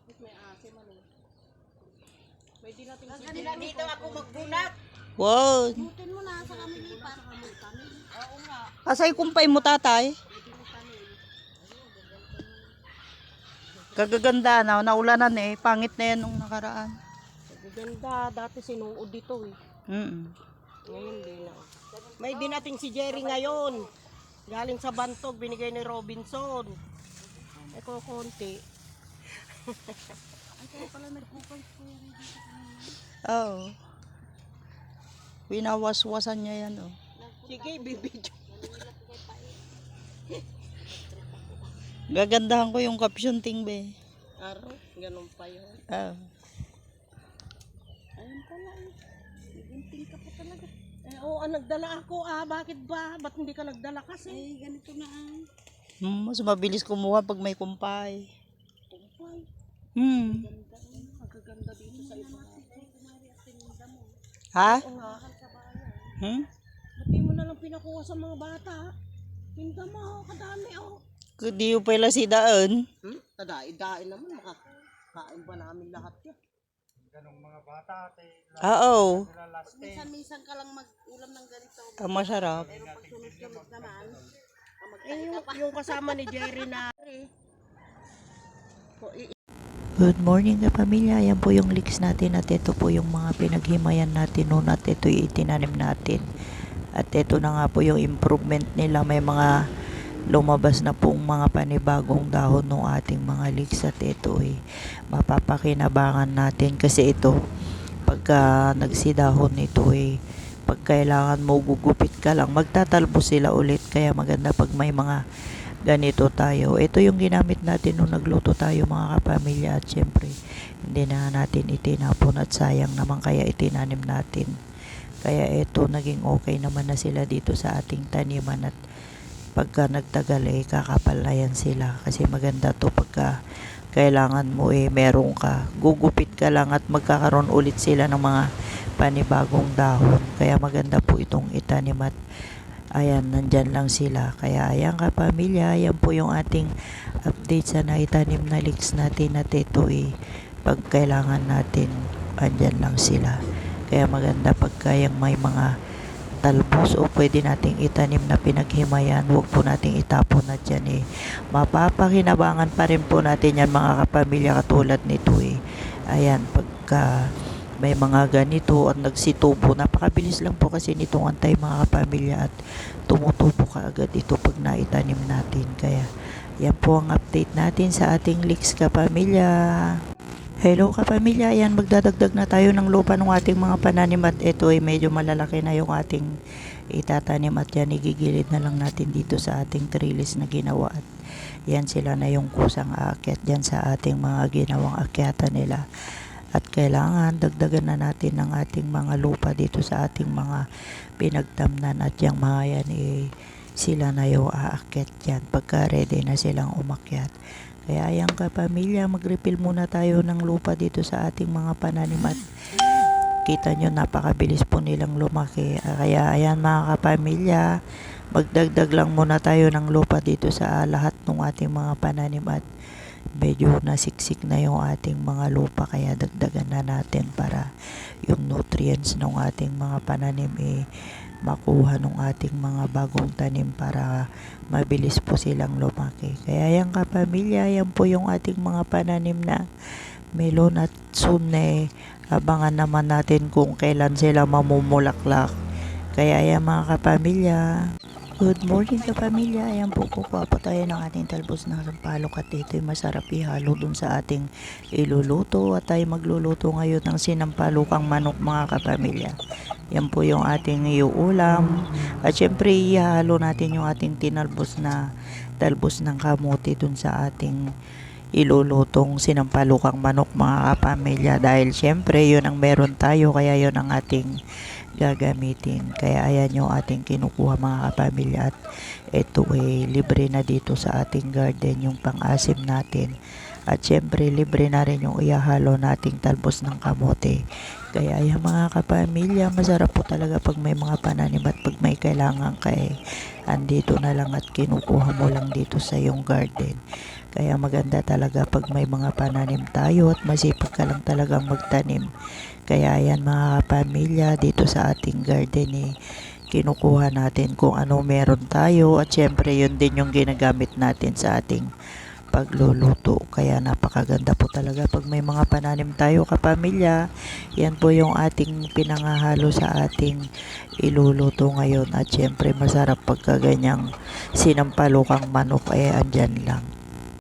Tapos may asim ano. Pwede natin Dito ako magbunat. Wow. Butin mo na sa kami lipat. Oo nga. Asay kumpay mo tatay? Kagaganda na, naulanan eh. Pangit na yan nung nakaraan. Ganda, dati sinuod dito eh. Ngayon din na. May din nating si Jerry ngayon. Galing sa Bantog, binigay ni Robinson. Eko konti. Ay, kaya pala nagkukay ko. Oo. Winawas-wasan niya yan oh. Sige, bibidyo. Gagandahan ko yung caption ting be. Aro, ganun pa yun. Oh. Ayun pala eh. Nagunting ka pa talaga. Eh, oo, nagdala ako Bakit ba? Ba't hindi ka nagdala kasi? Eh, ganito na Mas mabilis kumuha pag may kumpay. Kumpay. Ganda. Magaganda dito sa iba. Ha? Oo nga. Hmm? Ba't di mo na lang pinakuha sa mga bata? Tinda mo, kadami oh. Di yung pala si Daan. Tadai-dain naman. Makakain ba namin lahat yan? Ganong mga bata, Oo. Minsan-minsan ka lang mag-ulam ng ganito. Ang masarap. Pero pag sunod-sunod naman, yung kasama ni Jerry na Good morning ka pamilya. Ayan po yung leeks natin at ito po yung mga pinaghimayan natin noon at ito yung itinanim natin. At ito na nga po yung improvement nila. May mga lumabas na pong mga panibagong dahon ng ating mga leeks at ito mapapakinabangan natin kasi ito pagka nagsidahon ito pag kailangan mo gugupit ka lang magtatalbos sila ulit kaya maganda pag may mga ganito tayo. Ito yung ginamit natin nung nagluto tayo mga kapamilya at syempre hindi na natin itinapon at sayang naman kaya itinanim natin. Kaya ito naging okay naman na sila dito sa ating taniman at pagka nagtagal kakapal na yan sila kasi maganda to pagka kailangan mo meron ka gugupit ka lang at magkakaroon ulit sila ng mga panibagong dahon kaya maganda po itong itanim at ayan nandyan lang sila kaya ayan kapamilya ayan po yung ating update sa naitanim na leeks natin at ito pag kailangan natin andyan lang sila kaya maganda pagka yung may mga talbos o pwede nating itanim na pinaghimayan huwag po nating itapon na dyan mapapakinabangan pa rin po natin yan mga kapamilya katulad nito ayan pagka may mga ganito at nagsitubo napakabilis lang po kasi nitong antay mga kapamilya at tumutubo ka agad ito pag naitanim natin kaya yan po ang update natin sa ating leeks kapamilya. Hello kapamilya, ayan magdadagdag na tayo ng lupa ng ating mga pananim at ito medyo malalaki na yung ating itatanim at yan igigilid na lang natin dito sa ating trellis na ginawa at yan sila na yung kusang aakyat dyan sa ating mga ginawang akyatan nila at kailangan dagdagan na natin ng ating mga lupa dito sa ating mga pinagtamnan at yung mga yan sila na yung aakyat dyan pagka ready na silang umakyat. Kaya ayan kapamilya, mag-refill muna tayo ng lupa dito sa ating mga pananim at kita nyo napakabilis po nilang lumaki. Kaya ayan mga kapamilya, magdagdag lang muna tayo ng lupa dito sa lahat ng ating mga pananim at medyo nasiksik na yung ating mga lupa kaya dagdagan na natin para yung nutrients ng ating mga pananim makuha ng ating mga bagong tanim para mabilis po silang lumaki. Kaya yan kapamilya, yan po yung ating mga pananim na melon at soon abangan naman natin kung kailan sila mamumulaklak. Kaya yan mga kapamilya. Good morning kapamilya. Ayan po, kukuha po tayo ng ating talbos ng sampalok at ito'y masarap ihalo dun sa ating iluluto at tayo magluluto ngayon ng sinampalukang manok mga kapamilya. Yan po yung ating iuulam at syempre ihalo natin yung ating tinalbos na talbos ng kamote dun sa ating ilulutong sinampalukang manok mga kapamilya dahil syempre yun ang meron tayo kaya yun ang ating gagamitin. Kaya ayan yung ating kinukuha mga kapamilya at ito libre na dito sa ating garden yung pang-asim natin at syempre libre na rin yung ihahalo nating talbos ng kamote. Kaya ayan mga kapamilya, masarap po talaga pag may mga pananim at pag may kailangan andito na lang at kinukuha mo lang dito sa yung garden. Kaya maganda talaga pag may mga pananim tayo at masipag ka lang talagang magtanim. Kaya yan mga pamilya, dito sa ating garden kinukuha natin kung ano meron tayo at syempre yun din yung ginagamit natin sa ating pagluluto. Kaya napakaganda po talaga pag may mga pananim tayo kapamilya. Yan po yung ating pinangahalo sa ating iluluto ngayon at syempre masarap pagka ganyang sinampalukang manok andyan lang.